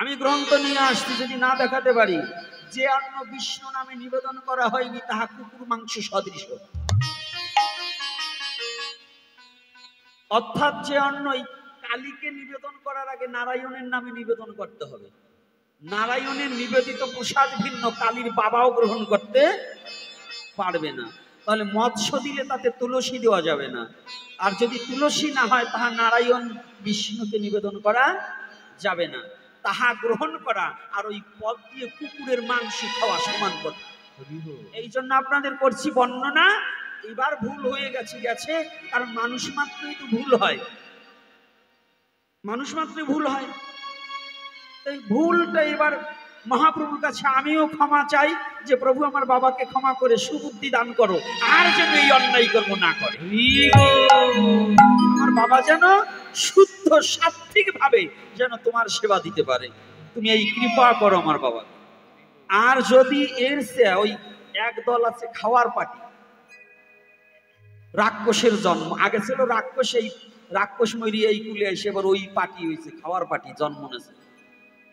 আমি গ্রন্থ নিয়ে আসছি, যদি না দেখাতে পারি, যে অন্ন বিষ্ণু নামে নিবেদন করা হয়নি তাহা কুকুর মাংস সদৃশ। অর্থাৎ যে অন্ন কালীকে নিবেদন করার আগে নারায়ণের নামে নিবেদন করতে হবে। নারায়ণের নিবেদিত প্রসাদ ভিন্ন, কালীর বাবাও গ্রহণ করতে পারবে না। তাহলে মৎস্য দিলে তাতে তুলসী দেওয়া যাবে না, আর যদি তুলসী না হয় তাহা নারায়ণ বিষ্ণুকে নিবেদন করা যাবে না, তাহা গ্রহণ করা আর ওই পদ দিয়ে কুকুরের মাংস খাওয়া সমান কথা। এই জন্য আপনাদের করছি বর্ণনা। এবার ভুল হয়ে গেছে, কারণ মানুষ মাত্রই তো ভুল হয়, মানুষ মাত্রই ভুল হয়। এই ভুলটা এবার মহাপ্রভুর কাছে আমিও ক্ষমা চাই, যে প্রভু আমার বাবাকে ক্ষমা করে সুবুদ্ধি দান করো, আর যেন এই অন্যায় কর্ম না করে। আমার বাবা যেন শুদ্ধ সাত্বিক ভাবে যেন তোমার সেবা দিতে পারে, তুমি এই কৃপা করো আমার বাবা। আর যদি এর সে ওই একদল আছে খাওয়ার পার্টি, রাক্ষসের জন্ম, আগে ছিল রাক্ষস, এই রাক্ষস মরিয়ে এই কুলে এসে এবার ওই পার্টি হয়েছে, খাওয়ার পার্টি জন্ম নেছে।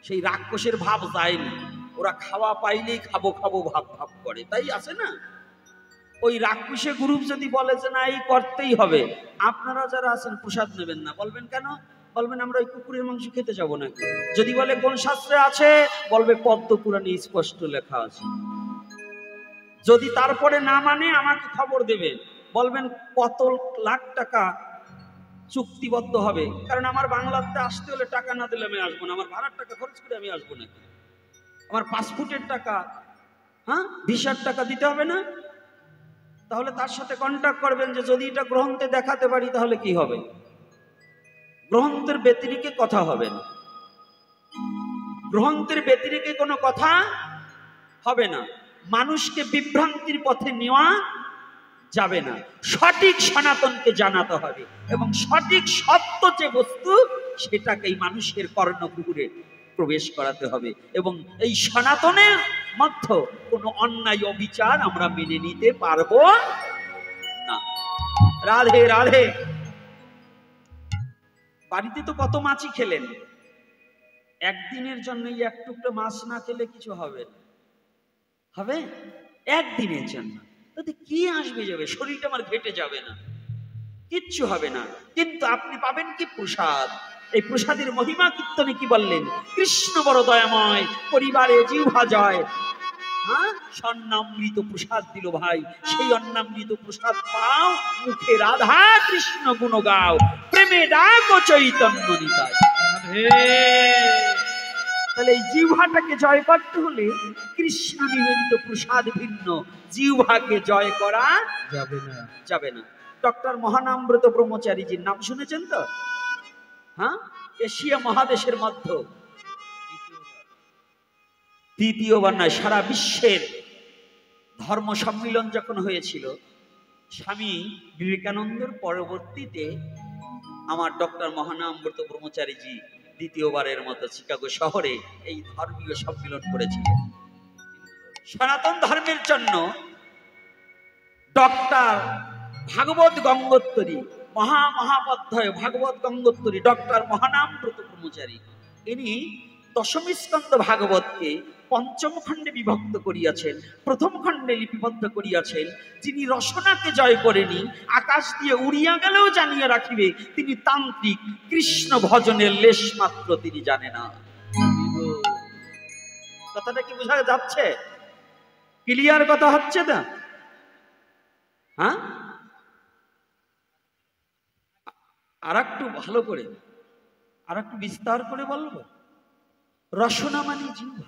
সেই রাক্ষসের ভাব যায়নি, ওরা খাওয়া পাইলেই খাবো খাবো ভাব ভাব করে, তাই আছে না। ওই রাক্ষসে গ্রুপ যদি বলে যে না এই করতেই হবে, আপনারা যারা আছেন প্রসাদ নেবেন না, বলবেন কেন? বলবেন আমরা ওই কুকুরের মাংস খেতে যাবো নাকি। যদি বলে কোন শাস্ত্রে আছে, বলবে পদ্ম পুরাণে স্পষ্ট লেখা আছে। যদি তারপরে না মানে আমাকে খবর দেবে, বলবেন কত লাখ টাকা চুক্তিবদ্ধ হবে, কারণ আমার বাংলাতে আসতে হলে টাকা না দিলে আমি আসবো না, আমার ভাড়ার টাকা খরচ করে আমি আসবো নাকি, আমার পাসপোর্টের টাকা, হ্যাঁ ভিসার টাকা দিতে হবে না। তাহলে তার সাথে কন্ট্যাক্ট করবেন যে যদি এটা গ্রন্থে দেখাতে পারি তাহলে কি হবে। গ্রন্থের ব্যতিরেকে কথা হবে না, গ্রন্থের ব্যতিরেকে কোনো কথা হবে না। মানুষকে বিভ্রান্তির পথে নেওয়া যাবে না, সঠিক সনাতনকে জানাতে হবে, এবং সঠিক সত্য যে বস্তু সেটাকেই মানুষের কর্ণকুহরে প্রবেশ করাতে হবে। এবং এই সনাতনের মধ্যে কোনো অন্যায় অবিচার আমরা মেনে নিতে পারবো না। রাধে রাধে। বাড়িতে তো কত মাছই খেলেন, একদিনের জন্য এক টুকরো মাছ না খেলে কিছু হবে না, হবে একদিনের জন্য, তাতে কি আসবে যাবে, শরীরটা আমার ঘেটে যাবে না, কিচ্ছু হবে না। কিন্তু আপনি পাবেন কি প্রসাদ। এই প্রসাদের মহিমা কীর্তনে কি বললেন? কৃষ্ণ বড় দয়াময়, পরিবারে জিহ্বা জয়, হ্যাঁ স্বর্ণামৃত প্রসাদ দিল ভাই, সেই অন্নামৃত প্রসাদ পাও, মুখে রাধা কৃষ্ণ গুণ গাও, প্রেমে ডাকো চৈতন্য নিতাই। তাহলে এই জিহ্বাটাকে জয় করতে হলে কৃষ্ণ নিবেদিত প্রসাদ ভিন্ন জিহ্বাকে জয় করা যাবে না। ডক্টর মহানামব্রত ব্রহ্মচারীজির নাম শুনেছেন তো? হ্যাঁ, এশিয়া মহাদেশের মধ্যে দ্বিতীয়বার নয়, সারা বিশ্বের ধর্ম সম্মিলন যখন হয়েছিল, স্বামী বিবেকানন্দের পরবর্তীতে আমার ডক্টর মহানামব্রত ব্রহ্মচারীজি দ্বিতীয়বারের মতো চিকাগো শহরে এই ধর্মীয় সম্মিলন করেছিলেন। সনাতন ধর্মের জন্য ডক্টর ভাগবত গঙ্গোত্তরী, মহাপধ্যয় ভাগবত গঙ্গোত্তরী ডক্টর মহানামব্রত ব্রহ্মচারী, ইনি দশম স্কন্ধ ভাগবতকে পঞ্চম খণ্ডে বিভক্ত করিয়াছেন, প্রথম খণ্ডে লিপিবদ্ধ করিয়াছেন। যিনি রসনাকে জয় করেনি, আকাশ দিয়ে উড়িয়া গেলেও জানিয়ে রাখিবে তিনি তান্ত্রিক, কৃষ্ণ ভজনের লেশ মাত্র তিনি জানে না। কথাটা কি বোঝা যাচ্ছে? ক্লিয়ার কথা হচ্ছে না? হ্যাঁ, আর একটু ভালো করে, আর একটু বিস্তার করে বলবো। রসনা মানে জিহ্বা।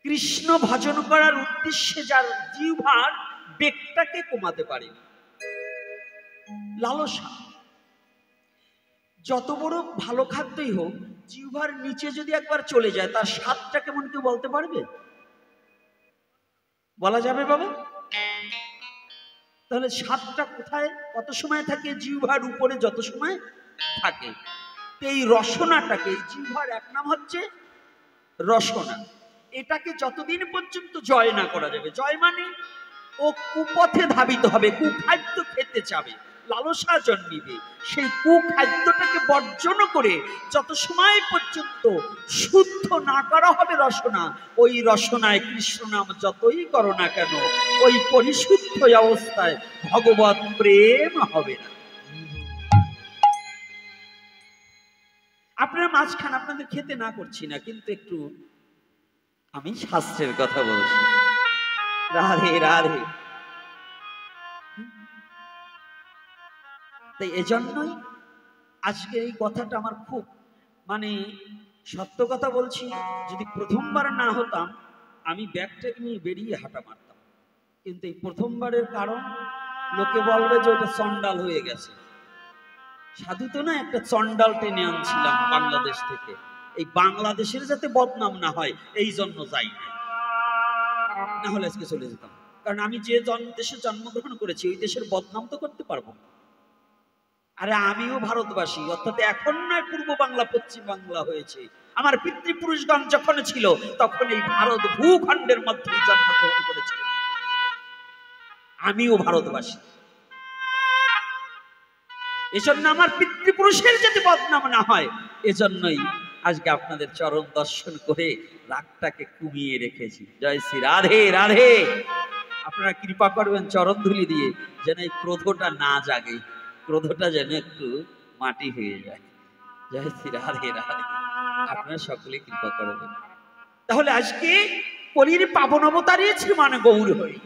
কৃষ্ণ ভজন করার উদ্দেশ্যে যার জিহ্বার বেগটাকে কমাতে পারে, লালসা, যত বড় ভালো খাদ্যই হোক, জিহ্বার নিচে যদি একবার চলে যায় তার স্বাদটা কেমন কেউ বলতে পারবে? বলা যাবে বাবা? তাহলে স্বাদটা কোথায়, কত সময় থাকে? জিহ্বার উপরে যত সময় থাকে। এই রসনাটাকে, জিহ্বার এক নাম হচ্ছে রসনা, এটাকে যতদিন পর্যন্ত জয় না করা যাবে, জয় মানে ও কুপথে ধাবিত হবে, কুখাদ্য খেতে চাবে, লালসা জন্মিবে। সেই কুখাদ্যটাকে বর্জন করে যত সময় পর্যন্ত শুদ্ধ না করা হবে রসনা, ওই রসনায় কৃষ্ণ নাম যতই করো না কেন ওই পরিশুদ্ধ অবস্থায় ভগবত প্রেম হবে না। আপনার মাঝখানে আপনাদের খেতে না করছি না, কিন্তু একটু আমি শাস্ত্রের কথা বলছি। রাধে রাধে। তাই এজন্যই আজকে এই কথাটা আমার খুব মানে সত্য কথা বলছি, যদি প্রথমবার না হতাম আমি ব্যাগটা নিয়ে বেরিয়ে হাঁটা মারতাম, কিন্তু এই প্রথমবারের কারণ লোকে বলবে যে ওটা চন্ডাল হয়ে গেছে। সাধু তো না, একটা চন্ডাল টেনে আনছিলাম বাংলাদেশ থেকে, এই বাংলাদেশের যাতে বদনাম না হয় এই জন্য যাই না, না হলে আজকে চলে যেতাম। কারণ আমি যে দেশে জন্মগ্রহণ করেছি ওই দেশের বদনাম তো করতে পারবো না। আরে আমিও ভারতবাসী, অর্থাৎ এখন নয় পূর্ব বাংলা পশ্চিম বাংলা হয়েছে। আমার পিতৃপুরুষগণ যখন ছিল তখন এই ভারত ভূখণ্ডের মধ্যে জন্মগ্রহণ করেছিল, আমিও ভারতবাসী। এজন্য আমার পিতৃপুরুষের যদি বদনাম না হয়, এজন্যই আজকে আপনাদের চরণ দর্শন করে রাগটাকে কমিয়ে রেখেছি। জয় শ্রী রাধে রাধে। আপনারা কৃপা করবেন চরণ ধুলি দিয়ে যেন এই ক্রোধটা না জাগে, ক্রোধটা যেন একটু মাটি হয়ে যায়। জয় শ্রী রাধে রাধে। আপনারা সকলে কৃপা করবেন। তাহলে আজকে কলির পাবন অবতারে শ্রীমান গৌর হরি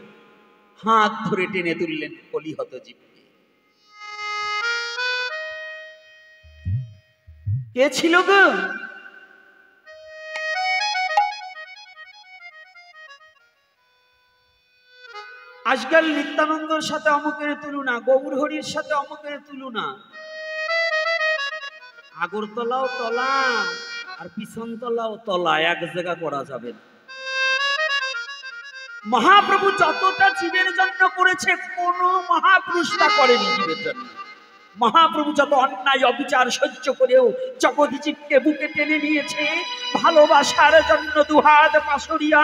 হাত ধরে টেনে তুললেন কলিহত জীবকে। কে ছিল গো? আজকাল নিত্যানন্দর সাথে অমুকের তুলনা, গৌর হরির সাথে অমুকের তুলনা। আগরতলাও তলা আর পিছনতলাও তলা, এক জায়গা করা যাবে না। মহাপ্রভু যতটা জীবের জন্য করেছে কোন মহাপুরুষ তা করেনি জীবের জন্য। মহাপ্রভু যত অন্যায় অবিচার সহ্য করেও জগদীজীবকে বুকে টেনে নিয়েছে ভালোবাসার জন্য দুহাত পাশরিয়া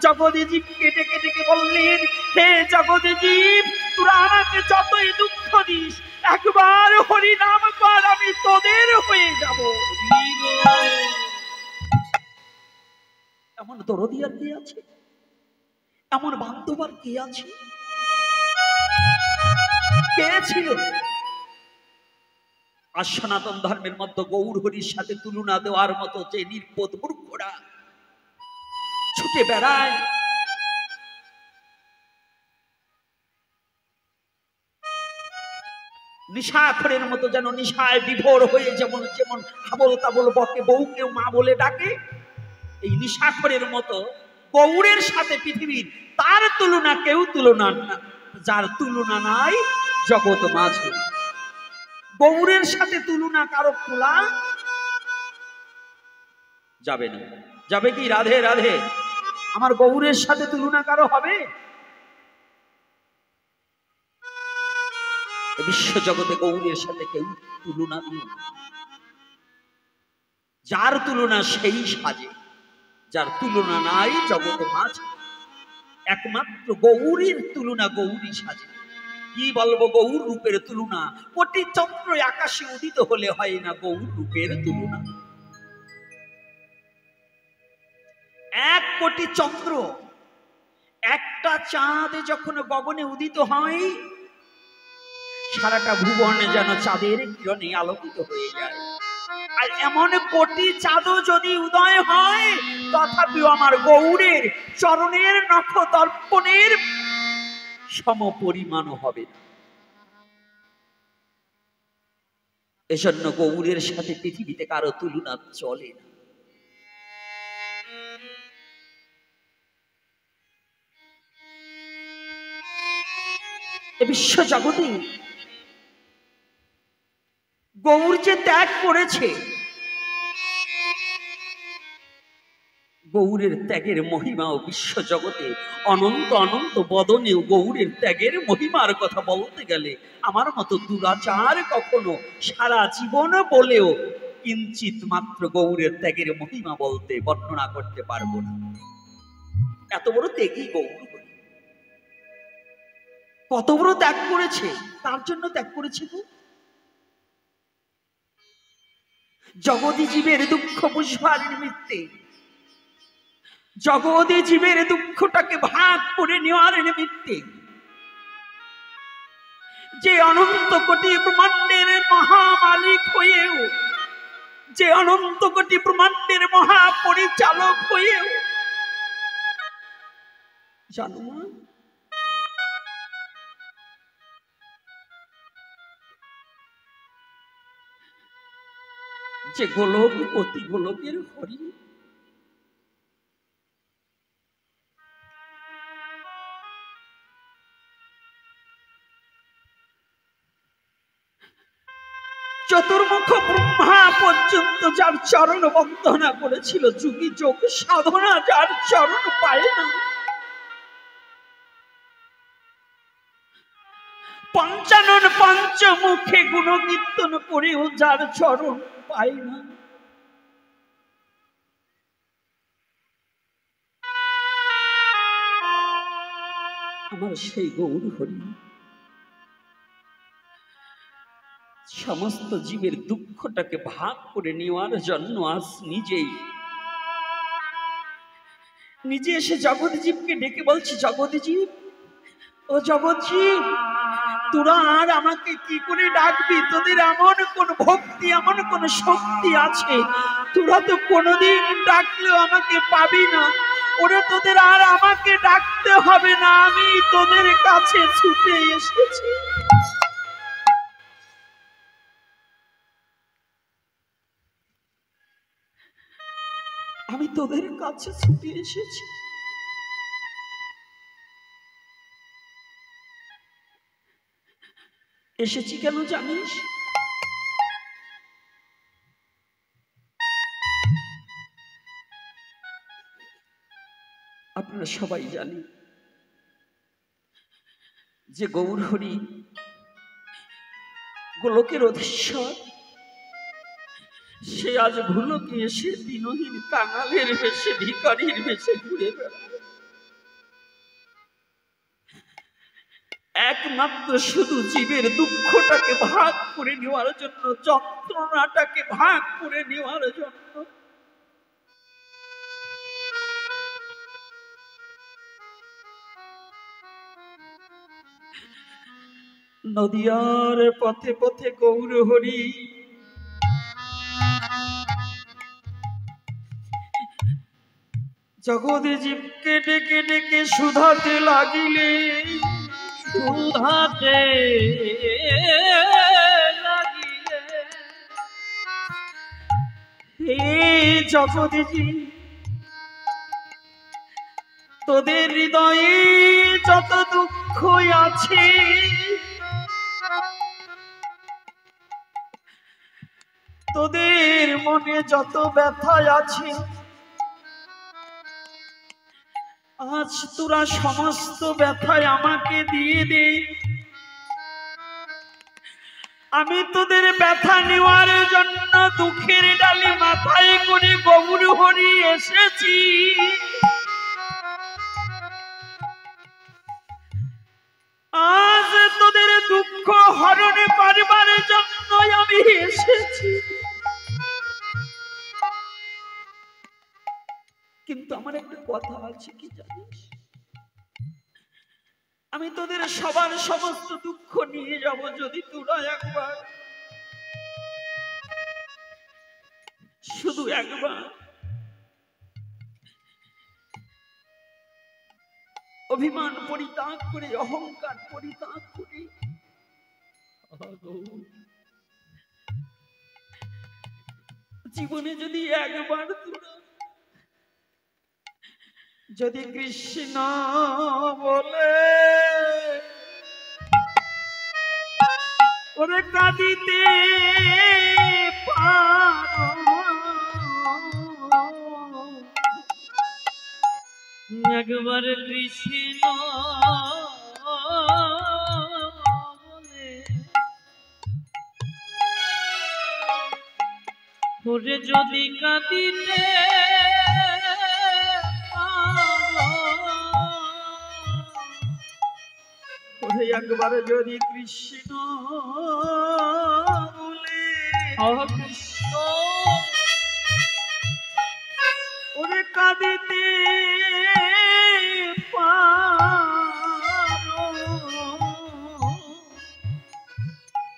জগদীজীবকে ডেকে ডেকে বললেন, হে জগদীজীব, তোরা আমাকে যতই দুঃখ দিস একবার হরি নাম কর, আমি তোদের হয়ে যাব। এমন দরদি আর কে আছে? এমন বান্ধব আর কে আছে? কে ছিল? আর সনাতন ধর্মের মধ্যে গৌর হরির সাথে তুলনা দেওয়ার মতো যে নির্বোধ মূর্খরা ছুটে বেড়ায়, নিশাখরের মতো যেন নিশায় বিভোর হয়ে যেমন যেমন হাবল তাবল বকে বউকে মা বলে ডাকে, এই নিশাখরের মতো গৌরের সাথে পৃথিবীর তার তুলনা কেউ তুলনা না, যার তুলনা নাই জগৎ মাঝে। গৌরের সাথে তুলনা কারো তোলা যাবে না। যাবে কি? রাধে রাধে। আমার গৌরের সাথে তুলনা কারো হবে? বিশ্ব জগতে গৌরের সাথে কেউ তুলনা দিও না। যার তুলনা সেই সাজে, যার তুলনা নাই জগতে মাঝে। একমাত্র গৌরীর তুলনা গৌরী সাজে। কি বলবো গৌর রূপের তুলনা? কোটি চন্দ্র আকাশে উদিত হলে হয় না গৌর রূপের তুলনা। 1 কোটি চন্দ্র, একটা চাঁদ যখন গগনে উদিত হয় সারাটা ভুবন যেন চাঁদের কিরণে আলোকিত হয়ে যায়। আর এমন কোটি চাঁদও যদি উদয় হয় তথাপিও আমার গৌরের চরণের নখ দর্পণের সমপরিমাণ হবে না। এজন্য গৌরের সাথে পৃথিবীতে কারো তুলনা চলে না। বিশ্ব জগতে গৌর যে ত্যাগ করেছে, গৌরের ত্যাগের মহিমাও বিশ্ব জগতে অনন্ত অনন্ত বদনেও গৌরের ত্যাগের মহিমার কথা বলতে গেলে আমার মতো দুরাচার কখনো সারা জীবন বলেও কিঞ্চিত মাত্র গৌরের ত্যাগের মহিমা বলতে বর্ণনা করতে পারবো না। এত বড় ত্যাগী গৌর। কত বড় ত্যাগ করেছে, তার জন্য ত্যাগ করেছে গো। জগৎ জীবের দুঃখ বুঝবার নিমিত্তে, জগৎ জীবের দুঃখটাকে ভাগ করে নেওয়ার নিমিত্তে যে অনন্ত কোটি ব্রহ্মাণ্ডের মহামালিক হয়েও, যে অনন্ত কোটি ব্রহ্মাণ্ডের মহাপরিচালক হয়েও, জানো না যে গোলক প্রতি গোলকের হরি, চতুর্মুখ ব্রহ্মা পর্যন্ত যার চরণ বন্দনা করেছিল, যুগী যোগ সাধনা যার চরণ পায় না, পঞ্চানন পঞ্চমুখে গুণকীর্তন করেও যার চরণ পায় না, আমার সেই গৌর হরি সমস্ত জীবের দুঃখটাকে ভাগ করে নেওয়ার জন্য আজ নিজে এসে জগৎ জীবকে ডেকে বলছে, জগৎ জীব, ও জগৎ জীব, তোরা আর আমাকে কি করে ডাকবি? তোদের এমন কোন ভক্তি, এমন কোন শক্তি আছে, তোরা তো কোনোদিন ডাকলেও আমাকে পাবি না। ওরা তোদের আর আমাকে ডাকতে হবে না, আমি তোদের কাছে ছুটে এসেছি। আমি তোদের কাছে ছুটে এসেছি। এসেছি কেন জানিস? আপনারা সবাই জানি যে গৌর হরি গোলকের অধীশ্বর, সে আজ ভুলকে এসে দিনহীন কাঙালের বেশে, ভিখারির বেশে ঘুরে বেড়ায়, একমাত্র শুধু জীবের দুঃখটাকে ভাগ করে নেওয়ার জন্য, যন্ত্রণাটাকে ভাগ করে নেওয়ার জন্য। নদিয়ার পথে পথে গৌর হরি জগৎ জীবকে ডেকে ডেকে শুধাতে লাগিলে, শুধাতে লাগিলে, হে জগৎ জীব, তোদের হৃদয়ে যত দুঃখ আছে, তোদের মনে যত ব্যথা আছে, আজ তোরা সমস্ত ব্যথায় আমাকে দিয়ে দে। আমি তোদের ব্যথা নেওয়ার জন্য দুঃখের ডালি মাথায় করে গৌর হরি এসেছি। আজ তোদের দুঃখ হরণ করবার জন্য আমি এসেছি। কিন্তু আমার একটা কথা আছে, কি জানিস? আমি তোদের সবার সমস্ত দুঃখ নিয়ে যাব যদি তোরা একবার, শুধু একবার অভিমান পরিত্যাগ করে, অহংকার পরিত্যাগ করে জীবনে যদি একবার তোরা যদি কৃষ্ণ বলে ওরে কাঁদিতে পারো, একবার কৃষ্ণ বলে ওরে যদি কাঁদিতে একবার যদি কৃষ্ণ বলে কৃষ্ণ ওরে কাঁদিতে পারো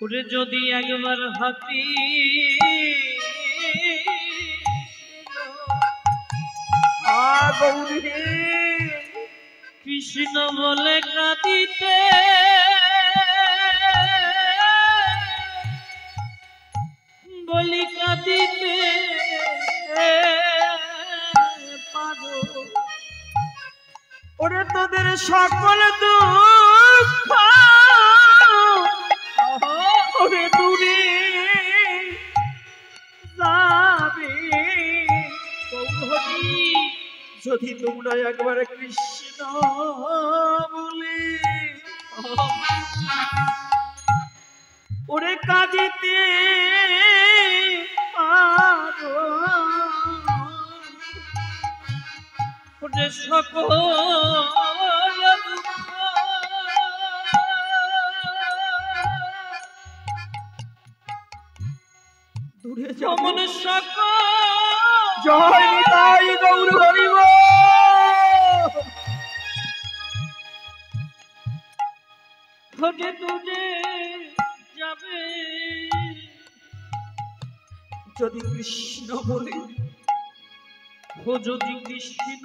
ওরে যদি একবার হাতি গৌরী কৃষ্ণ বলে কাঁদিতে বলি কাঁদিতে পারো ওরে তোদের সকল দুঃখ ওরে দূরে যাবে যদি তোমরা একবার কৃষ্ণ বলে ওরে কাঁদিতে পারো ওরে সকল দূরে যেমন সকল জয় নিতাই গৌর হরিব ওরে দূরে যাবে যদি কৃষ্ণ বলে ও যদি কৃষ্ণ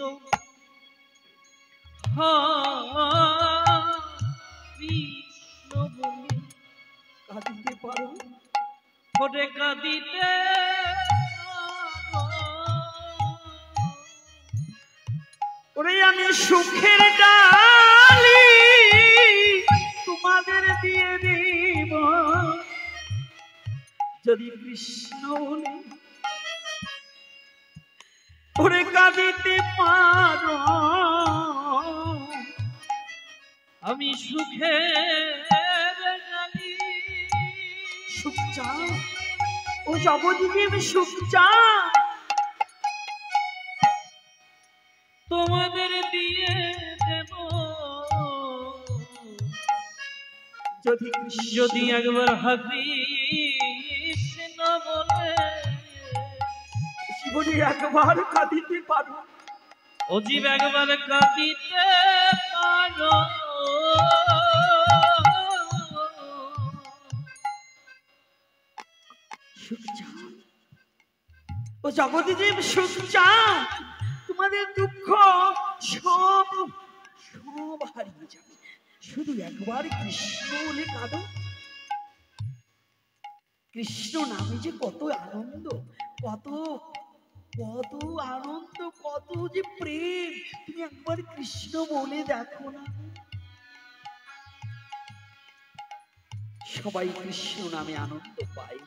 কৃষ্ণ বলে কাঁদিতে পারো ওরে কাঁদিতে ওরে আমি সুখের ডালি তোমাদের দিয়ে দিব যদি কৃষ্ণ বলে ওরে কাঁদিতে পারো আমি সুখে সুখ চাও ও জগৎদেব সুখ চাও তোমাদের দিয়ে দেব যদি একবার হাতি বলে জীবনে একবার কাঁদিতে পারো অজীব একবার কাঁদিতে পারো সুখ চাও ও জগৎদেব সুখ চাও তোমাদের দুঃখ সব সব হারিয়ে যাবে শুধু একবার কৃষ্ণ বলে কাঁদো কৃষ্ণ নামে যে কত আনন্দ কত কত আনন্দ কত যে প্রেম তুমি একবার কৃষ্ণ বলে দেখো না সবাই কৃষ্ণ নামে আনন্দ পায়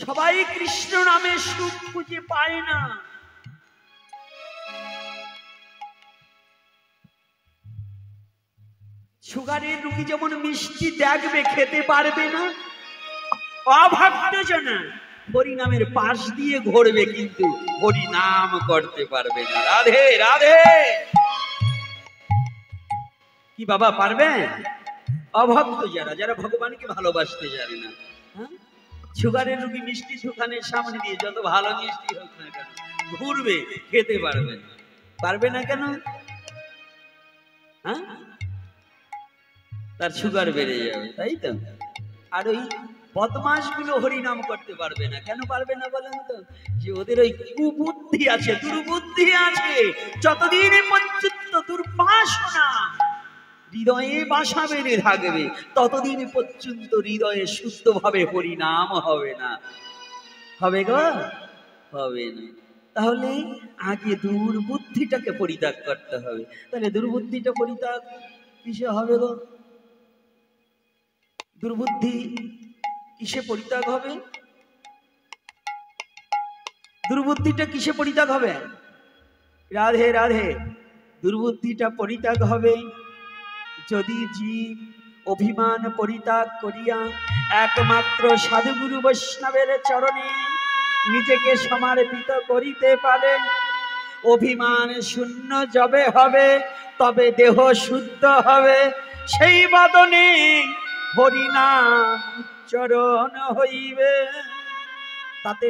সবাই কৃষ্ণ নামে সুখ খুঁজে পায় না সুগারের রোগী যেমন মিষ্টি দেখবে খেতে পারবে না অভক্ত জনা হরি নামের পাশ দিয়ে ঘুরবে কিন্তু হরি নাম করতে পারবে না রাধে রাধে কি বাবা পারবে অভক্ত যারা যারা ভগবানকে ভালোবাসতে জানে না সুগারের রোগী মিষ্টি দোকানের সামনে দিয়ে যত ভালো মিষ্টি হোক না কেন ঘুরবে খেতে পারবে পারবে না কেন হ্যাঁ তার সুগার বেড়ে যাবে তাই তো আর ওই বদমাশ গুলো হরিনাম করতে পারবে না কেন পারবে না বলেন তো যে ওদের ওই কুবুদ্ধি আছে দুর্বুদ্ধি আছে যতদিন পর্যন্ত দুর্বাসনা হৃদয়ে বাসা বেঁধে থাকবে ততদিন পর্যন্ত হৃদয়ে শুদ্ধভাবে হরিনাম হবে না হবে গো হবে না তাহলে আগে দুর্বুদ্ধিটাকে পরিত্যাগ করতে হবে তাহলে দুর্বুদ্ধিটা পরিত্যাগ কিসে হবে গো দুর্বুদ্ধি কিসে পরিত্যাগ হবে দুর্বুদ্ধিটা কিসে পরিত্যাগ হবে রাধে রাধে দুর্বুদ্ধিটা পরিত্যাগ হবে যদি জীব অভিমান পরিত্যাগ করিয়া একমাত্র সাধুগুরু বৈষ্ণবের চরণে নিজেকে সমর্পিত করিতে পারে অভিমান শূন্য যবে হবে তবে দেহ শুদ্ধ হবে সেই বদনে হরিনাম চরণ হইবে। তাতে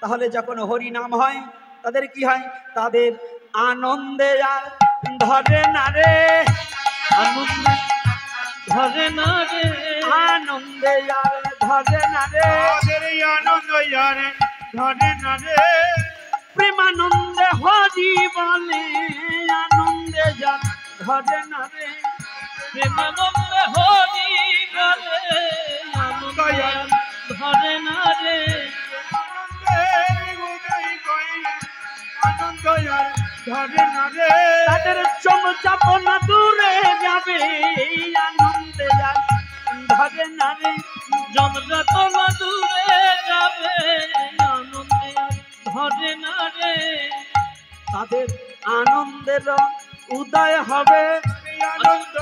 তাহলে যখন হরিনাম হয় তাদের কি হয়? তাদের আনন্দে আর ধরে না রে, আনন্দ ধরে না রে, আনন্দে আর ধরে না রে, আনন্দ ইয়ারে ধরে না রে। প্রেমানন্দে হরি বলে আনন্দে যার ধরে না রে। প্রেমানন্দে হরি গলে আনন্দ আর ধরে না রে। আনন্দ ইয়ারে ধরে না রে। তাদের চমচাপনা দূরে যাবে আনন্দে যার ধরে না রে। জমযাতনা দূরে যাবে আনন্দে আর ধরে না রে। তাদের আনন্দের উদয় হবে, আনন্দ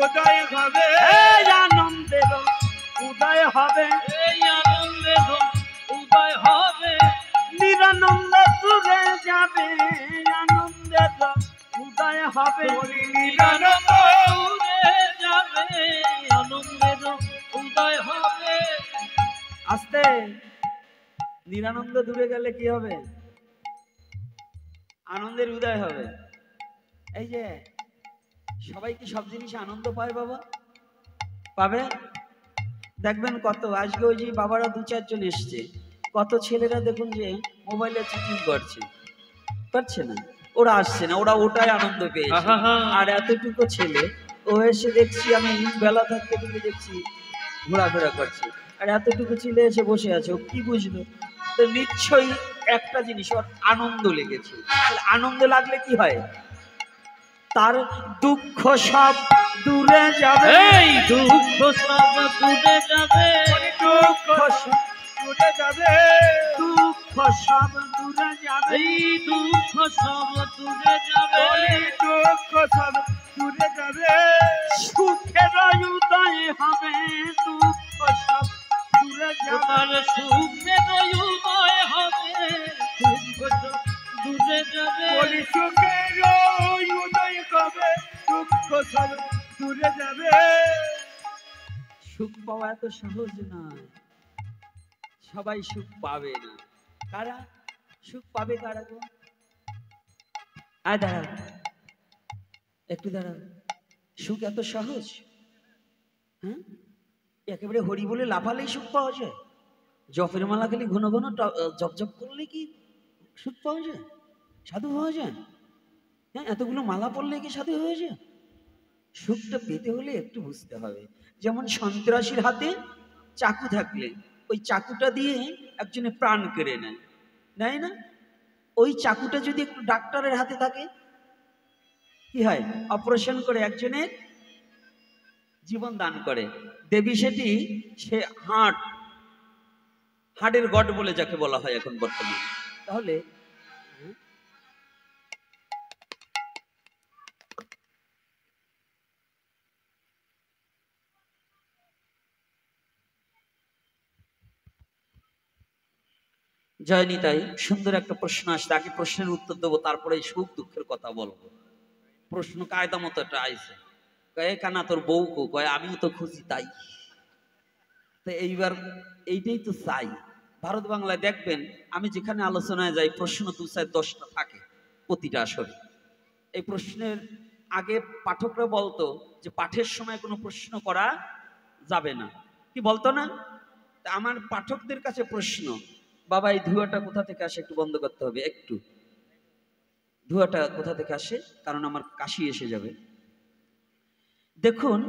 উদয় হবে, এই আনন্দের উদয় হবে, এই আনন্দের উদয় হবে। নিরানন্দ দূরে যাবে আনন্দের উদয় হবে। নিরানন্দ দূরে যাবে আনন্দের উদয় হবে। আস্তে, নিরানন্দ দূরে গেলে কি হবে? আনন্দের উদয় হবে। এই যে সবাই কি সব জিনিসে আনন্দ পায় বাবা? পাবে? দেখবেন কত আজকে ওই যে বাবারা 2-4 জন এসছে, কত ছেলেরা দেখুন যে মোবাইলে চিটিং করছে, পারছে না, ওরা আসছে না, ওরা ওটাই আনন্দ পেয়েছে। আহাহা। আর এতটুকু ছেলে ও এসে দেখছি আমি বেলা থাকতে থেকে দেখছি ঘোরাফেরা করছে, আর এতটুকু ছেলে এসে বসে আছে, ও কি বুঝলো? তো নিশ্চয়ই একটা জিনিস ওর আনন্দ লেগেছে। তাহলে আনন্দ লাগলে কি হয়? তার দুঃখ সব দূরে যাবে, এই দুঃখ সব দূরে যাবে, দুঃখ সব উঠে যাবে, দুঃখ সব দূরে যাবে, এই দুঃখ সব দূরে যাবে। দুঃখ সব দূরে যাবে, সুখের উদয় হবে, দুঃখ সব দূরে যাবে। তোমার সুখের উদয় হবে, দুঃখ সব দূরে যাবে। বলি সুখের উদয় কবে, দুঃখ সব দূরে যাবে। সুখ পাওয়া এত সহজ নয়, সবাই সুখ পাবে না। কারা সুখ পাবে? কারা গো? আয় দাঁড়াও, একটু দাঁড়াও। সুখ এত সহজ? হ্যাঁ, একেবারে হরি বলে লাফালেই সুখ পাওয়া যায়? জপের মালা খালি ঘন ঘন জপ জপ করলে কি সুখ পাওয়া যায়? সাধু হওয়া যায়? হ্যাঁ, এতগুলো মালা পড়লে কি সাধু হয়ে যায়? সুখটা পেতে হলে একটু বুঝতে হবে। যেমন সন্ত্রাসীর হাতে চাকু থাকলে ওই চাকুটা দিয়ে একজনের প্রাণ কেড়ে নেয়, নেয় না? ওই চাকুটা যদি একটু ডাক্তারের হাতে থাকে কি হয়? অপারেশন করে একজনের জীবন দান করে। দেবী সেটি সে হাড়ের গড বলে যাকে বলা হয় এখন বর্তমানে। তাহলে জয়নিতাই সুন্দর একটা প্রশ্ন আসছে, আগে প্রশ্নের উত্তর দেবো, তারপরে সুখ দুঃখের কথা বলবো। প্রশ্ন কায়দা মতো একটা আইছে, কয়ে কানা তোর বউ কো? কয়ে আমিও তো খুঁজি তাই। তো এইবার এইটাই তো চাই। ভারত বাংলায় দেখবেন আমি যেখানে আলোচনায় যাই প্রশ্ন 2-4-10টা থাকে প্রতিটা আসরে। এই প্রশ্নের আগে পাঠকরা বলতো যে পাঠের সময় কোনো প্রশ্ন করা যাবে না, কি বলতো না? তা আমার পাঠকদের কাছে প্রশ্ন, বাবা এই ধোঁয়াটা কোথা থেকে আসে একটু বন্ধ করতে হবে, একটু ধোঁয়াটা কোথা থেকে আসে, কারণ আমার কাশি এসে যাবে। দেখুন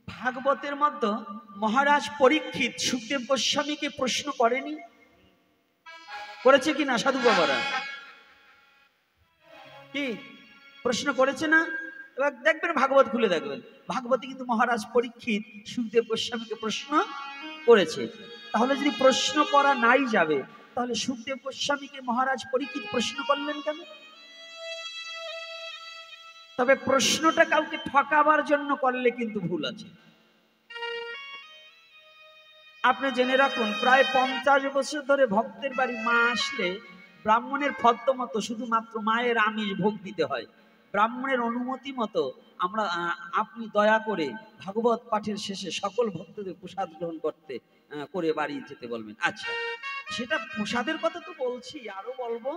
ভাগবতের মধ্যে মহারাজ পরীক্ষিত সুখদেব গোস্বামীকে প্রশ্ন করেনি? করেছে কি না সাধু বাবারা? কি প্রশ্ন করেছে না? এবার দেখবেন ভাগবত খুলে দেখবেন, ভাগবতে কিন্তু মহারাজ পরীক্ষিত সুখদেব গোস্বামীকে প্রশ্ন করেছে। তাহলে যদি প্রশ্ন করা নাই যাবে, তাহলে সুখদেব গোস্বামীকে মহারাজ পরীক্ষিত প্রশ্ন করলেন কেন? তবে প্রশ্নটা কাউকে ঠকাবার জন্য করলে কিন্তু ভুল আছে। আপনি জেনে রাখুন, প্রায় 50 বছর ধরে ভক্তের বাড়ি মা আসলে ব্রাহ্মণের ফদ্দ মতো শুধুমাত্র মায়ের আমিষ ভোগ দিতে হয়। ব্রাহ্মণের অনুমতি মতো আমরা আপনি দয়া করে ভাগবত পাঠের শেষে সকল ভক্তদের প্রসাদ গ্রহণ করতে করে বাড়ি যেতে বলবেন। আচ্ছা, সেটা প্রসাদের কথা তো বলছি, আরো বলবো,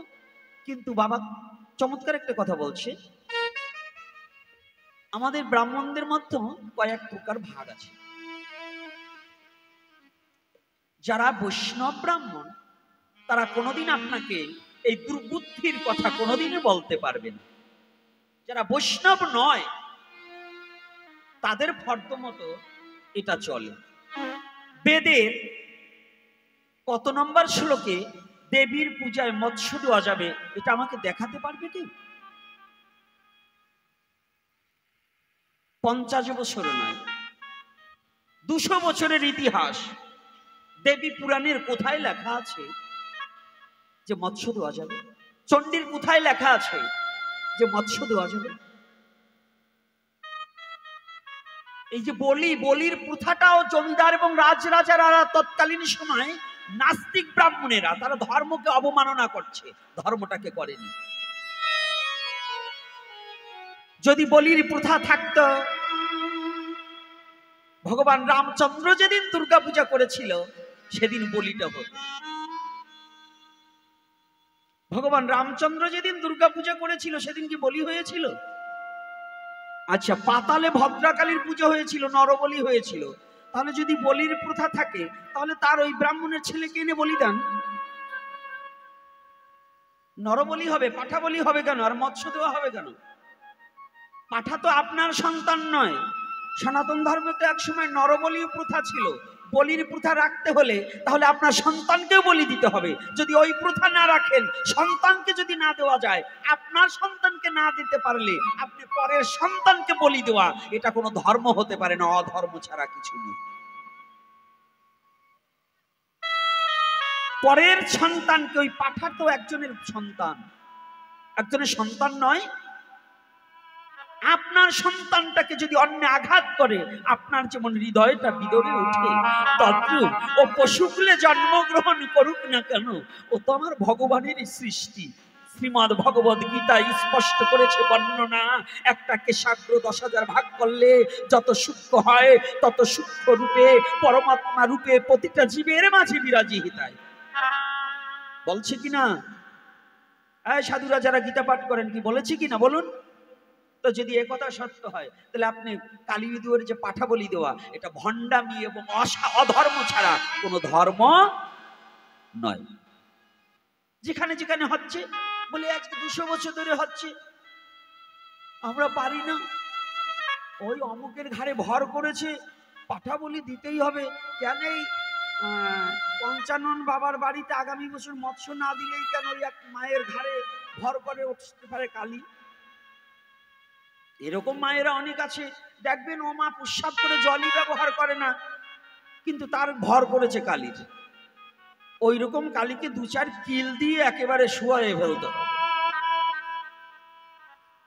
কিন্তু বাবা চমৎকার একটা কথা বলছে। আমাদের ব্রাহ্মণদের মধ্যে কয়েক প্রকার ভাগ আছে। যারা বৈষ্ণব ব্রাহ্মণ তারা কোনোদিন আপনাকে এই দুর্বুদ্ধির কথা কোনোদিনই বলতে পারবেন। যারা বৈষ্ণব নয় তাদের ফর্দ মতো এটা চলে। বেদের কত নম্বর শ্লোকে দেবীর পূজায় মৎস্য দেওয়া যাবে এটা আমাকে দেখাতে পারবে কি? 50 বছর নয়, 200 বছরের ইতিহাস। দেবী পুরাণের কোথায় লেখা আছে যে মৎস্য দেওয়া যাবে? চণ্ডীর কোথায় লেখা আছে যে মৎস্য দেওয়া যাবে? এই যে বলির প্রথাটাও জমিদার এবং রাজরাজারা তৎকালীন সময় নাস্তিক ব্রাহ্মণেরা তারা ধর্মকে অবমাননা করছে, ধর্মটাকে করেনি। যদি বলির প্রথা থাকতো, ভগবান রামচন্দ্র যেদিন দুর্গা পূজা করেছিল সেদিন বলিটা হতো। ভগবান রামচন্দ্র যেদিন দুর্গা পূজা করেছিল সেদিন কি বলি হয়েছিল? আচ্ছা, পাতালে ভদ্রাকালীর পুজো হয়েছিল, নরবলি হয়েছিল। তাহলে যদি বলির প্রথা থাকে তাহলে তার ওই ব্রাহ্মণের ছেলেকে এনে বলি দেন, নরবলি হবে, পাঠা বলি হবে কেন? আর মৎস্য দেওয়া হবে কেন? পাঠা তো আপনার সন্তান নয়। সনাতন ধর্মে তো একসময় নরবলি প্রথা ছিল। বলির প্রথা রাখতে হলে তাহলে আপনার সন্তানকেও বলি দিতে হবে। যদি ওই প্রথা না রাখেন, সন্তানকে যদি না দেওয়া যায়, আপনার সন্তানকে না দিতে পারলে আপনি পরের সন্তানকে বলি দেওয়া, এটা কোনো ধর্ম হতে পারে না, অধর্ম ছাড়া কিছু নেই। পরের সন্তানকে, ওই পাঠা তো একজনের সন্তান, একজনের সন্তান নয়। আপনার সন্তানটাকে যদি অন্য আঘাত করে, আপনার যেমন হৃদয়টা বিদরে ওঠে, তদ্রূপ ও পশুকুলে জন্মগ্রহণ করুক না কেন, ও তো আমার ভগবানের সৃষ্টি। শ্রীমদ্ ভগবদ গীতায় স্পষ্ট করেছে বর্ণনা, একটা কেশাগ্র 10,000 ভাগ করলে যত সূক্ষ্ম হয় তত সূক্ষ্ম রূপে পরমাত্মা রূপে প্রতিটা জীবের মাঝে বিরাজিহিতায়। বলছে কিনা? সাধুরা যারা গীতা পাঠ করেন কি বলেছে কিনা বলুন তো? যদি এ কথা সত্য হয় তাহলে আপনি কালীদুয়ের যে পাঠা বলি দেওয়া, এটা ভণ্ডামি এবং অধর্ম ছাড়া কোনো ধর্ম নয়। যেখানে যেখানে হচ্ছে, বলে আজকে 200 বছর ধরে হচ্ছে, আমরা পারি না, ওই অমুকের ঘাড়ে ভর করেছে, পাঠা বলি দিতেই হবে। কেন এই পঞ্চানন বাবার বাড়িতে আগামী বছর মৎস্য না দিলেই কেন ওই এক মায়ের ঘাড়ে ভর করে উঠতে পারে কালী? এরকম মায়েরা অনেক আছে, দেখবেন ও মা প্রস্রাব করে জলই ব্যবহার করে না, কিন্তু তার ভর করেছে কালীর। ওই রকম কালীকে 2-4 কিল দিয়ে একেবারে শুয়ায়ে ফেলতো।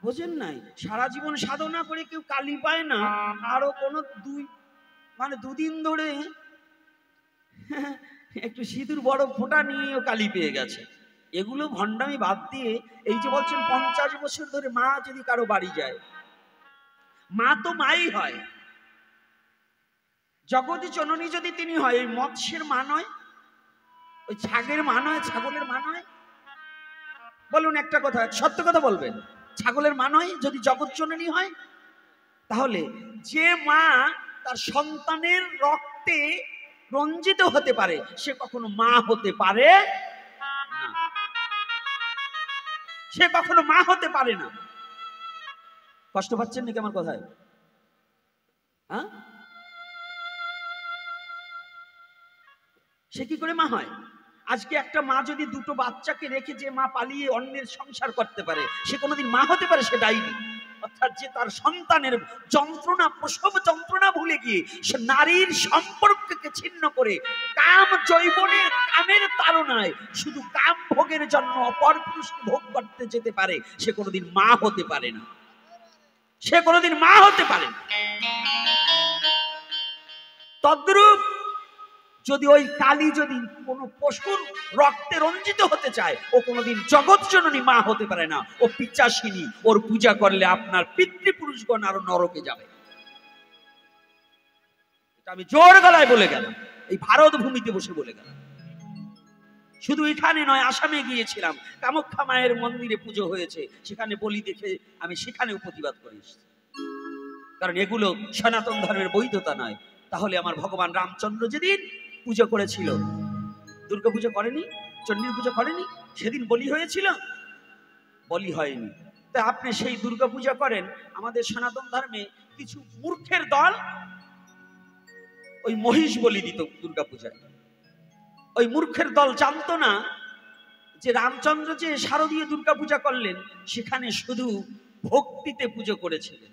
বোঝেন নাই? সারা জীবন সাধনা করে কেউ কালী পায় না, আরো কোনো 2 দিন ধরে একটু সিঁদুর বড় ফোঁটা নিয়েও কালী পেয়ে গেছে। এগুলো ভণ্ডামি বাদ দিয়ে, এই যে বলছেন 50 বছর ধরে মা যদি কারো বাড়ি যায়, মা তো মাই হয়। জগতী জননী যদি তিনি হয়, ওই মৎস্যের মা নয়, ওই ছাগের মা নয়, ছাগলের মা নয়? বলুন একটা কথা, সত্য কথা বলবেন, ছাগলের মা নয় যদি জগৎ জননী হয়? তাহলে যে মা তার সন্তানের রক্তে রঞ্জিত হতে পারে, সে কখনো মা হতে পারে না। সে কখনো মা হতে পারে না। কষ্ট পাচ্ছেন নাকি আমার কথায়? হ্যাঁ, সে কি করে মা হয়? আজকে একটা মা যদি 2টো বাচ্চাকে রেখে যে মা পালিয়ে অন্যের সংসার করতে পারে, সে কোনোদিন মা হতে পারে? সে ডাইনি। অর্থাৎ যে তার সন্তানের যন্ত্রণা, প্রসব যন্ত্রণা ভুলে গিয়ে সে নারীর সম্পর্ককে ছিন্ন করে কাম জৈবনের কামের তাড়নায় শুধু কাম ভোগের জন্য অপর পুরুষকে ভোগ করতে যেতে পারে, সে কোনোদিন মা হতে পারে না। সে কোনোদিন মা হতে পারে না। তদ্রূপ যদি ওই কালী যদি কোনো পশুর রক্তে রঞ্জিত হতে চায়, ও কোনোদিন জগৎ জননী মা হতে পারে না, ও পিচাসিনী। ওর পূজা করলে আপনার পিতৃপুরুষগণ আরো নরকে যাবে। এটা আমি জোর গলায় বলে গেলাম, এই ভারত ভূমিতে বসে বলে গেলাম। শুধু এখানে নয়, আসামে গিয়েছিলাম, কামাখ্যা মায়ের মন্দিরে পুজো হয়েছে, সেখানে বলি দেখে আমি সেখানেও প্রতিবাদ করে এসেছি। কারণ এগুলো সনাতন ধর্মের বৈধতা নয়। তাহলে আমার ভগবান রামচন্দ্র যেদিন পুজো করেছিল, দুর্গা পুজো করেনি, চণ্ডীর পুজো করেনি, সেদিন বলি হয়েছিল? বলি হয়নি। তা আপনি সেই দুর্গা পূজা করেন। আমাদের সনাতন ধর্মে কিছু মূর্খের দল ওই মহিষ বলি দিত দুর্গা পূজায়। ওই মূর্খের দল জানতো না যে রামচন্দ্র যে শারদীয় দুর্গা পূজা করলেন, সেখানে শুধু ভক্তিতে পুজো করেছিলেন,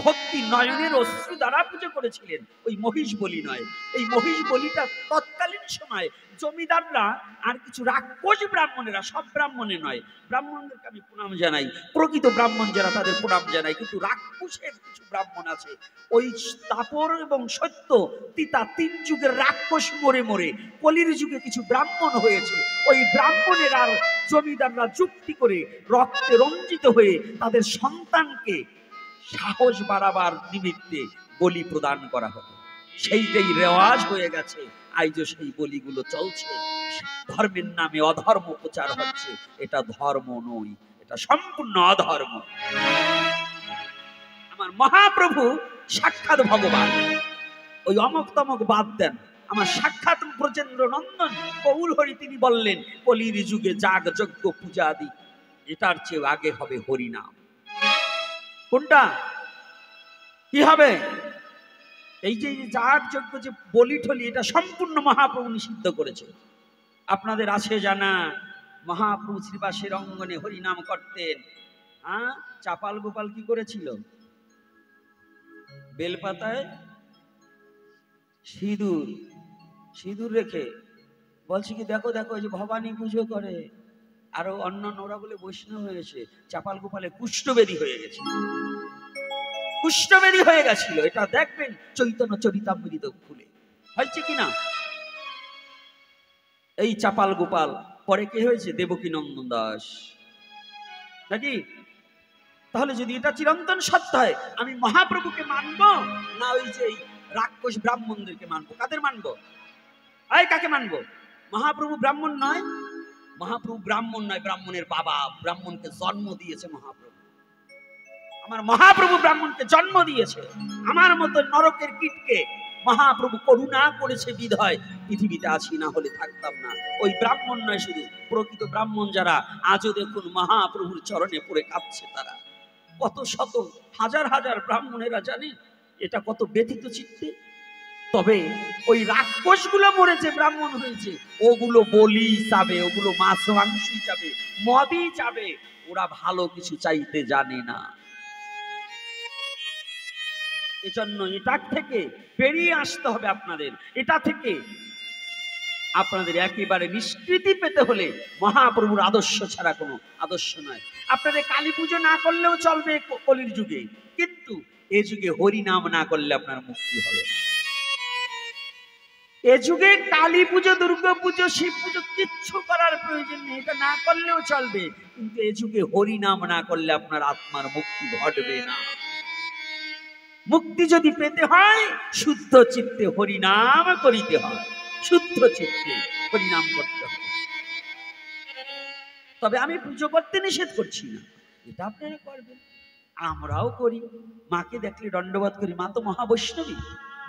ভক্তি নয়নের অশ্রু দ্বারা পুজো করেছিলেন, ওই মহিষ বলি নয়। এই মহিষ বলিটা তৎকালীন সময় জমিদাররা আর কিছু রাক্ষস ব্রাহ্মণেরা, সব ব্রাহ্মণে নয়, ব্রাহ্মণদেরকে আমি প্রণাম জানাই, প্রকৃত ব্রাহ্মণ যারা তাদের প্রণাম জানাই, কিন্তু রাক্ষসের কিছু ব্রাহ্মণ আছে, ওই তাপর এবং সত্য তিতা তিন যুগের রাক্ষস মরে মরে কলির যুগে কিছু ব্রাহ্মণ হয়েছে। ওই ব্রাহ্মণের আর জমিদাররা যুক্তি করে রক্তে রঞ্জিত হয়ে তাদের সন্তানকে সাহস বাড়াবার নিমিত্তে বলি প্রদান করা হবে। সেইটাই রেওয়াজ হয়ে গেছে, আজও সেই বলিগুলো চলছে। ধর্মের নামে অধর্ম প্রচার হচ্ছে। এটা ধর্ম নয়, এটা সম্পূর্ণ অধর্ম। আমার মহাপ্রভু সাক্ষাৎ ভগবান, ওই অমক তমক বাদ দেন। আমার সাক্ষাৎ ব্রজেন্দ্র নন্দন কৌল হরি, তিনি বললেন কলির যুগে যাগ যজ্ঞ পূজা আদি, এটার চেয়ে আগে হবে হরিনাম। কোনটা কি হবে? এই যে যাগ যজ্ঞ যে বলি ঠলি, এটা সম্পূর্ণ মহাপ্রভু নিষিদ্ধ করেছে। আপনাদের আছে জানা, মহাপ্রভু শ্রীবাসের অঙ্গনে হরিনাম করতেন। চাপাল গোপাল কি করেছিল? বেলপাতায় সিঁদুর রেখে বলছে কি, দেখো দেখো যে ভবানী পুজো করে। আরো অন্যান্য ওরা বলে বৈষ্ণব হয়েছে। চাপাল গোপালে কুষ্ঠবেদী হয়ে গেছে, কুষ্ঠবেদী হয়ে গেছিল। এটা দেখবেন চৈতন্য চরিতামৃত খুলে, হয়েছে কিনা। এই চাপাল গোপাল পরে কে হয়েছে? দেবকী নন্দন দাস, নাকি? তাহলে যদি এটা চিরন্তন সত্য হয়, আমি মহাপ্রভুকে মানবো না ওই যে রাক্ষস ব্রাহ্মণদেরকে মানবো? কাদের মানবো? কাকে মানবো? মহাপ্রভু ব্রাহ্মণ নয়, মহাপ্রভু ব্রাহ্মণ নয়, ব্রাহ্মণের বাবা, ব্রাহ্মণকে জন্ম দিয়েছে মহাপ্রভু। আমার মহাপ্রভু ব্রাহ্মণকে জন্ম দিয়েছে। আমার মতো নরকের কীটকে মহাপ্রভু করুণা করেছে বিধায় পৃথিবীতে আছি, না হলে থাকতাম না। ওই ব্রাহ্মণ নয়, শুধু প্রকৃত ব্রাহ্মণ যারা আজও দেখুন মহাপ্রভুর চরণে পড়ে কাঁদছে, তারা কত শত হাজার হাজার ব্রাহ্মণেরা জানে এটা কত ব্যথিত চিত্তে। তবে ওই রাক্ষসগুলো মরেছে, ব্রাহ্মণ হয়েছে, ওগুলো বলি চাবে, ওগুলো মাছ মাংসই চাবে, মদই চাবে, ওরা ভালো কিছু চাইতে জানে না। এজন্য এটা থেকে বেরিয়ে আসতে হবে আপনাদের। এটা থেকে আপনাদের একেবারে নিষ্কৃতি পেতে হলে মহাপ্রভুর আদর্শ ছাড়া কোনো আদর্শ নয়। আপনাদের কালী পুজো না করলেও চলবে কলির যুগে, কিন্তু এ যুগে হরি নাম না করলে আপনার মুক্তি হবে না। এ যুগে কালী পুজো, দুর্গা পুজো, শিব পুজো কিচ্ছু করার প্রয়োজন নেই, এটা না করলেও চলবে, কিন্তু এ যুগে হরি নাম না করলে আপনার আত্মার মুক্তি ঘটবে না। মুক্তি যদি পেতে হয় শুদ্ধ চিত্তে হরিনাম করিতে হয়, শুদ্ধ চিত্তে হরিনাম করতে হবে। তবে আমি পুজো করতে নিষেধ করছি না, এটা আপনারা করবেন, আমরাও করি। মাকে দেখলে দণ্ডবোধ করি, মা তো মহাবৈষ্ণবী,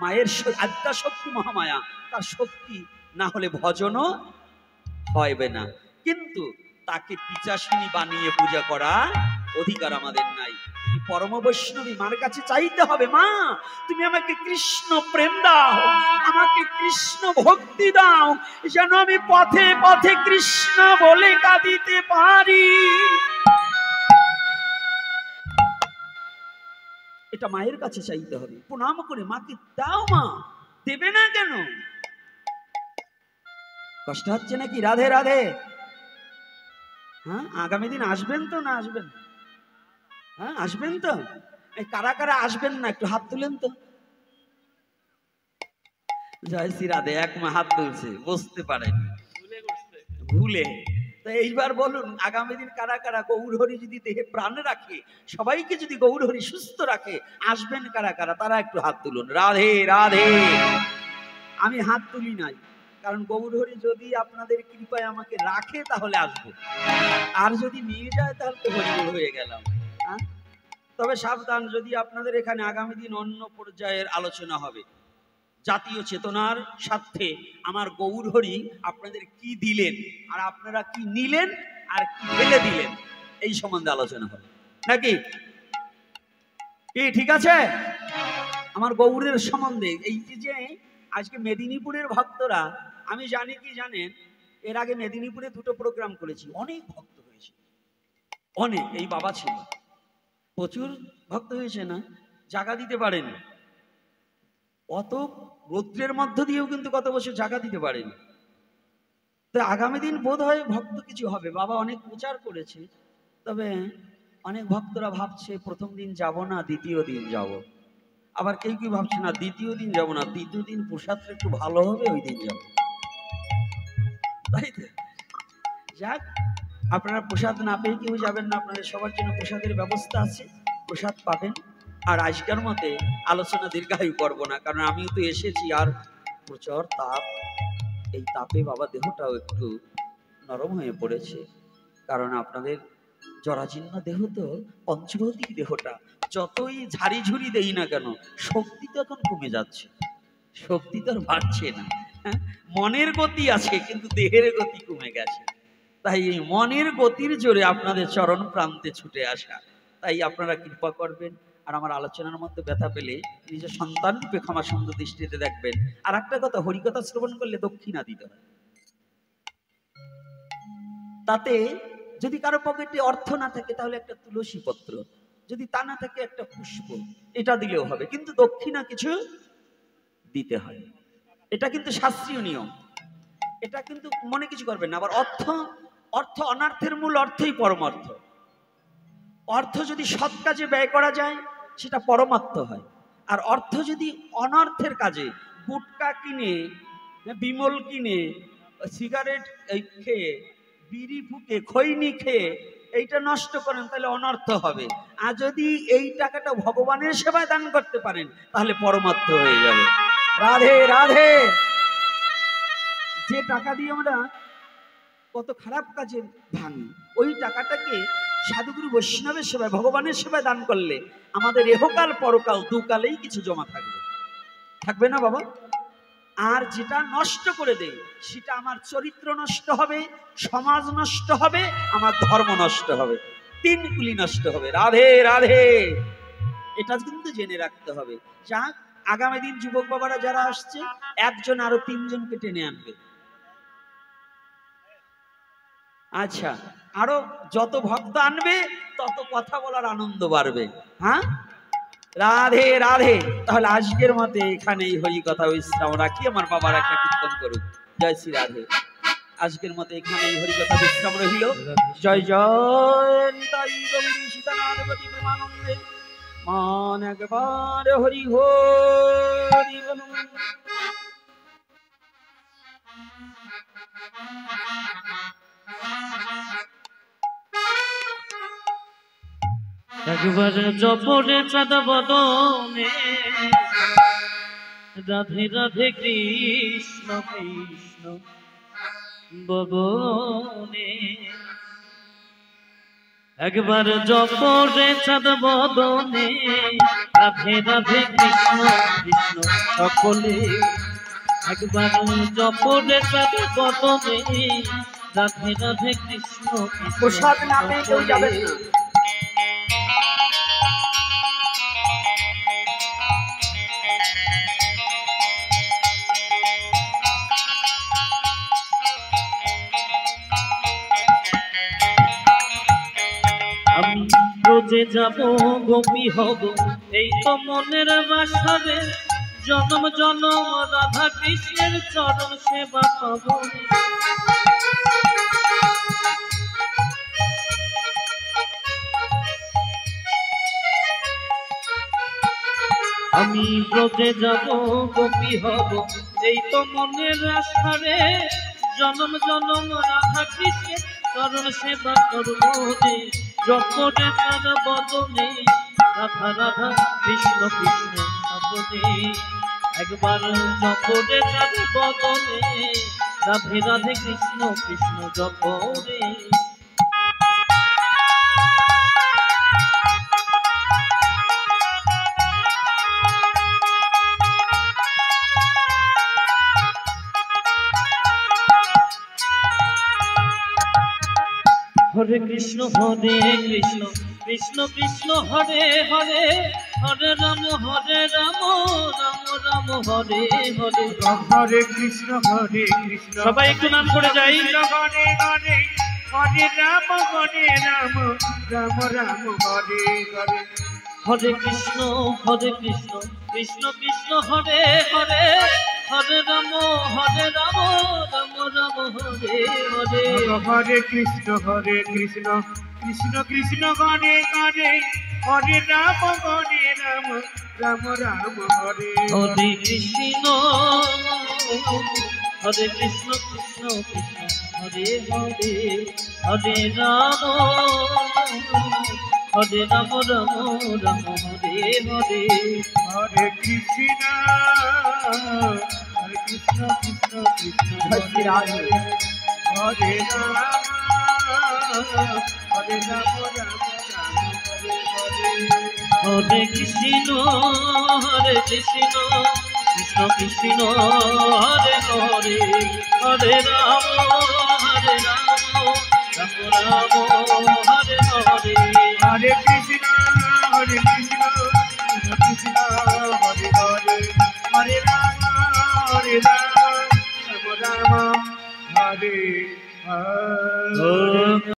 মায়ের আদ্যা শক্তি মহামায়া, তার শক্তি না হলে ভজনও হইবে না। কিন্তু তাকে পিচাসিনী বানিয়ে পূজা করা অধিকার আমাদের নাই। তিনি পরম বৈষ্ণবী, মার কাছে চাইতে হবে, মা তুমি আমাকে কৃষ্ণ প্রেম দাও, আমাকে কৃষ্ণ ভক্তি দাও, যেন আমি পথে পথে কৃষ্ণ বলে কাঁদিতে পারি। এটা মায়ের কাছে চাইতে হবে, প্রণাম করে মাকে দাও। মা দেবে না কেন? কষ্ট হচ্ছে নাকি? রাধে রাধে। হ্যাঁ, আগামী দিন আসবেন তো না আসবেন? হ্যাঁ আসবেন তো? এই কারা কারা আসবেন না একটু হাত তুলেন তো। জয় শ্রী রাধে। এক মা হাত তুলছে, বুঝতে পারেন ভুলে। তো এইবার বলুন, আগামী দিন কারা কারা গৌরহরি যদি দেহে প্রাণ রাখে, সবাইকে যদি গৌরহরি সুস্থ রাখে, আসবেন কারা কারা? তারা একটু হাত তুলুন। রাধে রাধে। আমি হাত তুলি নাই, কারণ গৌরহরি যদি আপনাদের কৃপায় আমাকে রাখে তাহলে আসবো, আর যদি নিয়ে যায় তাহলে তো হরিবল হয়ে গেলাম। হ্যাঁ, তবে সাবধান, যদি আপনাদের এখানে আগামী দিন অন্য পর্যায়ের আলোচনা হবে, জাতীয় চেতনার স্বার্থে আমার গৌরহরি আপনাদের কি দিলেন আর আপনারা কি নিলেন আর কি ফেলে দিলেন, এই সম্বন্ধে আলোচনা হবে নাকি? কি ঠিক আছে? আমার গৌরের সম্বন্ধে এই যে আজকে মেদিনীপুরের ভক্তরা, আমি জানি কি জানেন, এর আগে মেদিনীপুরে 2টো প্রোগ্রাম করেছি, অনেক ভক্ত হয়েছে, অনেক। এই বাবা ছিল, প্রচুর ভক্ত হয়েছে, না জায়গা দিতে পারেনি, অত রৌদ্রের মধ্য দিয়েও কিন্তু কত বছর জায়গা দিতে পারেনি। তো আগামী দিন বোধ হয় ভক্ত কিছু হবে। বাবা অনেক প্রচার করেছে, তবে অনেক ভক্তরা ভাবছে প্রথম দিন যাব না, দ্বিতীয় দিন যাব। আবার কেউ কি ভাবছে না দ্বিতীয় দিন যাব না, তৃতীয় দিন প্রসাদটা একটু ভালো হবে, ওই দিন যাব। তাই তো? যাক, আপনারা প্রসাদ না পেয়ে কেউ যাবেন না, আপনাদের সবার জন্য প্রসাদের ব্যবস্থা আছে, প্রসাদ পাবেন। আর আজকের মতে আলোচনা দীর্ঘায়ু করব না, কারণ আমিও তো এসেছি, আর প্রচুর তাপ, এই তাপে বাবা দেহটাও একটু নরম হয়ে পড়েছে। কারণ আপনাদের জরাজীর্ণ দেহ তো, পঞ্চভৌতিক দেহটা, যতই ঝাড়ি ঝুড়ি দেই না কেন, শক্তি তো এখন কমে যাচ্ছে, শক্তি তো আর বাড়ছে না। হ্যাঁ, মনের গতি আছে কিন্তু দেহের গতি কমে গেছে। তাই এই মনের গতির জোরে আপনাদের চরণ প্রান্তে ছুটে আসা। তাই আপনারা কৃপা করবেন, আর আমার আলোচনার মধ্যে ব্যথা পেলে নিজের সন্তান রূপে ক্ষমা সুন্দর দৃষ্টিতে দেখবেন। আর একটা কথা, হরিকথা শ্রবণ করলে দক্ষিণা দিতে হয়। তাতে যদি কারো পকেটে অর্থ না থাকে তাহলে একটা তুলসী পত্র, যদি তা না থাকে একটা পুষ্প, এটা দিলেও হবে, কিন্তু দক্ষিণা কিছু দিতে হয়। এটা কিন্তু শাস্ত্রীয় নিয়ম, এটা কিন্তু মনে কিছু করবেন না। আবার অর্থ অনার্থের মূল অর্থই পরমার্থ। অর্থ যদি সৎ কাজে ব্যয় করা যায় সেটা পরমার্থ হয়, আর অর্থ যদি অনর্থের কাজে, গুটকা কিনে, বিমল কিনে, সিগারেট খেয়ে, বিড়ি ফুকে, খৈনি খেয়ে এইটা নষ্ট করেন তাহলে অনর্থ হবে। আর যদি এই টাকাটা ভগবানের সেবায় দান করতে পারেন তাহলে পরমার্থ হয়ে যাবে। রাধে রাধে। যে টাকা দিয়ে আমরা কত খারাপ কাজে ভাঙি, ওই টাকাটাকে সাধুগুরু বৈষ্ণবের সেবায়, ভগবানের সেবায় দান করলে আমাদের এহকাল পরকাল দুকালেই কিছু জমা থাকবে, থাকবে না বাবা? আর যেটা নষ্ট করে দেয় সেটা আমার চরিত্র নষ্ট হবে, সমাজ নষ্ট হবে, আমার ধর্ম নষ্ট হবে, তিনগুলি নষ্ট হবে। রাধে রাধে। এটা কিন্তু জেনে রাখতে হবে। যাক, আগামী দিন যুবক বাবারা যারা আসছে, একজন আরো 3 জনকে টেনে আনবে। আচ্ছা, আরো যত ভক্ত আনবে তত কথা বলার আনন্দ বাড়বে। হ্যাঁ, রাধে রাধে। তাহলে আজকের মতে এখানেই হরি কথা বিশ্রাম রাখি, আমার বাবার একটা কীর্তন করুক। জয় শ্রী রাধে। আজকের মতে এখানেই হরি কথা বিশ্রাম রহিল। জয় জয় নিতাই গৌরী সীতানাথপতি প্রেমানন্দে। মান একবার হরি হরি বলুন। একবার জপরে চাঁদ বদনে, রাধে রাধে কৃষ্ণ কৃষ্ণ বদনে। একবার জপরে চাঁদ বদনে, রাধে রাধে কৃষ্ণ কৃষ্ণ সকলে। একবার জপরে চাঁদ বদনে, রাধে রাধে কৃষ্ণ কৃষ্ণ প্রসাদ না পেয়ে কেউ যাবেন না। আমি রোজে যাব, গোপী হব, এই তো মনের বাসরে। জনম জনম রাধা কৃষ্ণের চরণ সেবা পাব। আমি ব্রজে যাব, গোপী হব, এই তো মনের আশারে জনম জনম রাধা কৃষ্ণের চরণ সেবা করব রে যপরে তার বদনে রাধা রাধা কৃষ্ণ কৃষ্ণ সাধনে একবার যপরে তার বদনে রাধে রাধে কৃষ্ণ কৃষ্ণ যপরে হরে কৃষ্ণ কৃষ্ণ কৃষ্ণ হরে হরে হরে রাম রাম রাম হরে হরে হরে কৃষ্ণ সবাই একটু নাম করে যাই হরে হরে হরে রাম রাম রাম হরে হরে হরে কৃষ্ণ কৃষ্ণ কৃষ্ণ হরে হরে হরে রাম রাম রাম হরে হরে হরে কৃষ্ণ কৃষ্ণ কৃষ্ণ হরে হরে হরে রাম রাম রাম হরে হরে কৃষ্ণ কৃষ্ণ হরে হরে হরে রাম রাম রাম হরে হরে হরে কৃষ্ণ কৃষ্ণ হরে হরে হরে রাম রাম রাম হরে হরে হরে কৃষ্ণ কৃষ্ণ কৃষ্ণ হরে হরে হরে রাম রাম রাম হরে হরে হরে কৃষ্ণ কৃষ্ণ হরে হরে হরে রাম রাম রাম হরে হরে